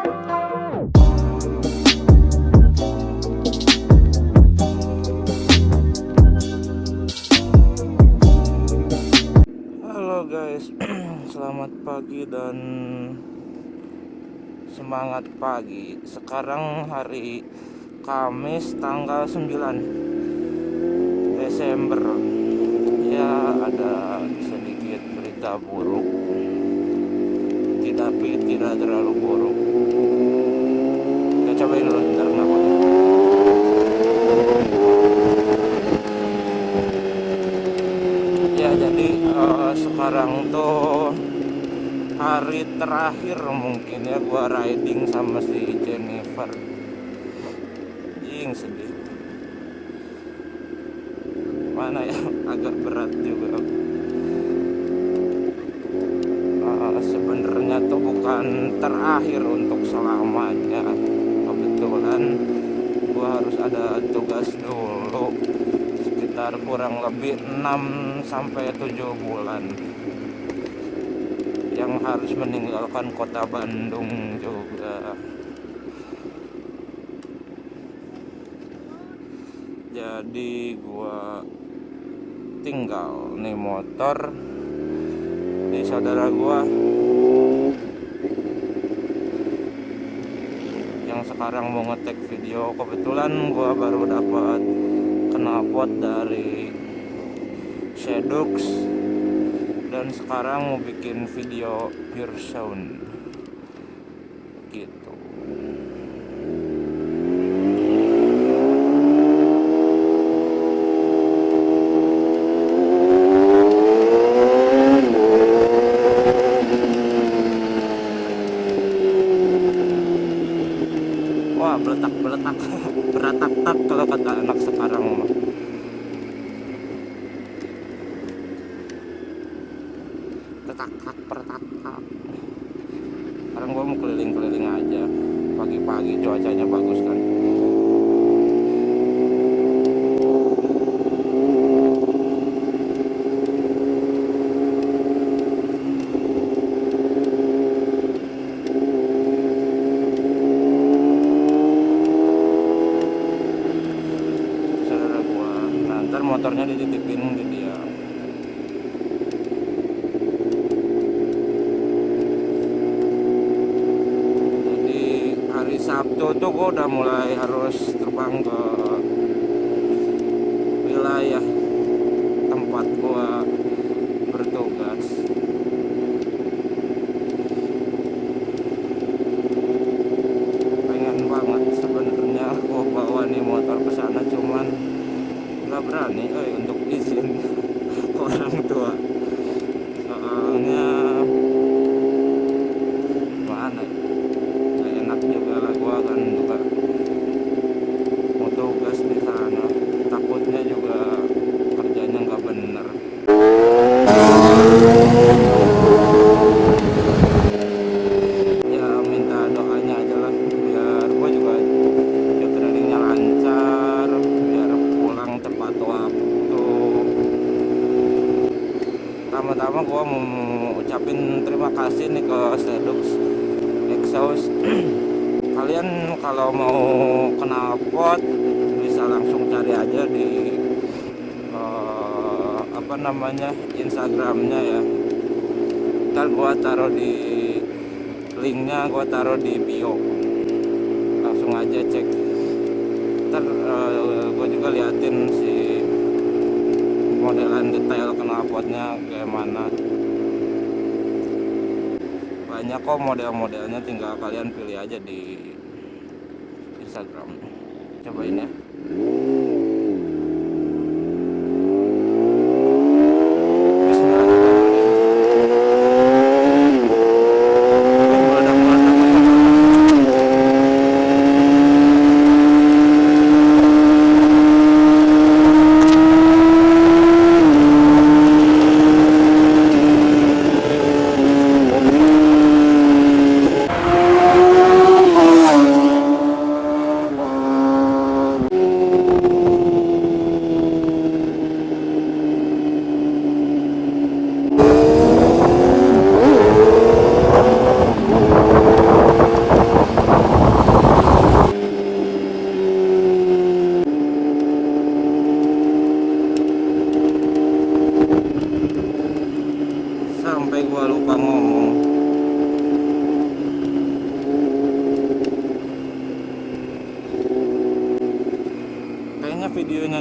Halo guys, selamat pagi dan semangat pagi. Sekarang hari Kamis tanggal 9 Desember. Ya, ada sedikit berita buruk, tapi tidak terlalu buruk. Kita cobain dulu bentar kenapa. Ya, jadi sekarang tuh hari terakhir mungkin ya gua riding sama si Jennifer. Sedih. Mana ya, agak berat juga. Sebenarnya tuh bukan terakhir untuk selamanya. Kebetulan gua harus ada tugas dulu sekitar kurang lebih 6-7 bulan yang harus meninggalkan kota Bandung juga. Jadi gua tinggal nih motor di saudara gua yang sekarang mau ngetek video. Kebetulan gua baru dapat knalpot dari Shadux dan sekarang mau bikin video pure sound gitu. Wah, beletak-beletak beratak-tak kalau kata anak sekarang mah. Pertak-tak. Sekarang gua mau keliling-keliling aja. Pagi-pagi cuacanya bagus kan. Saudara gua, nah, ntar motornya dititipin ke dia. Hari Sabtu tuh gue udah mulai harus terbang ke wilayah tempat gue bertugas. Pengen banget sebenarnya gue bawa nih motor ke sana, cuman nggak berani untuk izin ke orang tua. Soalnya mana ya? Juga lah, gua akan juga mau tugas di sana, takutnya juga kerjanya nggak bener. Ya minta doanya aja lah biar gua juga trainingnya lancar, biar pulang tepat waktu. Pertama-tama gua mau ucapin terima kasih nih ke Shadux Exhaust. Kalian kalau mau knalpot bisa langsung cari aja di Instagramnya ya. Ntar gua taruh di linknya, gua taruh di bio. Langsung aja cek. Ntar gua juga liatin si modelan detail knalpotnya kayak mana. Banyak kok model-modelnya, tinggal kalian pilih aja di Instagram. Cobain ya.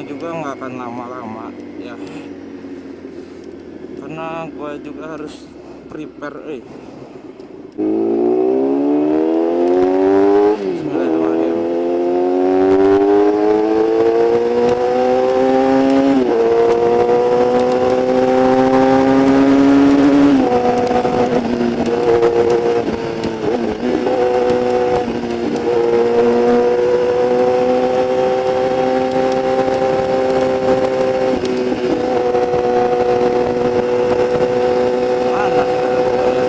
juga nggak akan lama-lama ya, karena gue juga harus prepare. Bismillahirrahmanirrahim. Mana sepeda gue ya?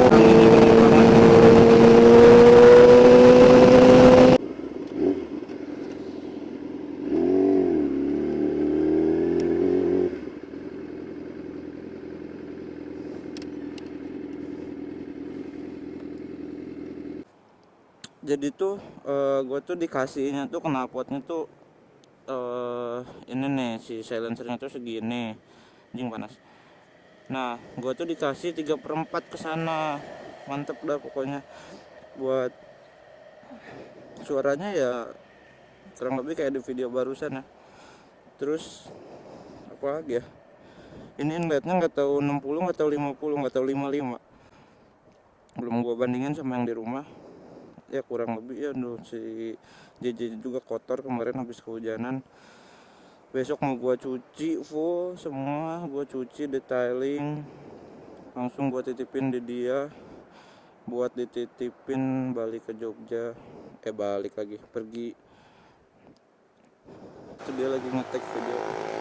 Anginnya gede banget. Jadi tuh gue tuh dikasihnya tuh knalpotnya tuh ini nih, si silencernya tuh segini, anjing panas. Nah gue tuh dikasih 3/4 ke sana, mantep dah pokoknya. Buat suaranya ya kurang lebih kayak di video barusan ya. Terus apa lagi ya, ini inletnya nggak tahu 60, nggak tahu 50, nggak tahu 55. Belum gue bandingin sama yang di rumah ya, kurang lebih ya. Si JJ juga kotor kemarin habis kehujanan. Besok mau gua cuci full semua, gua cuci detailing, langsung gua titipin di dia buat dititipin balik ke Jogja. Balik lagi, pergi. Itu dia lagi ngetek video.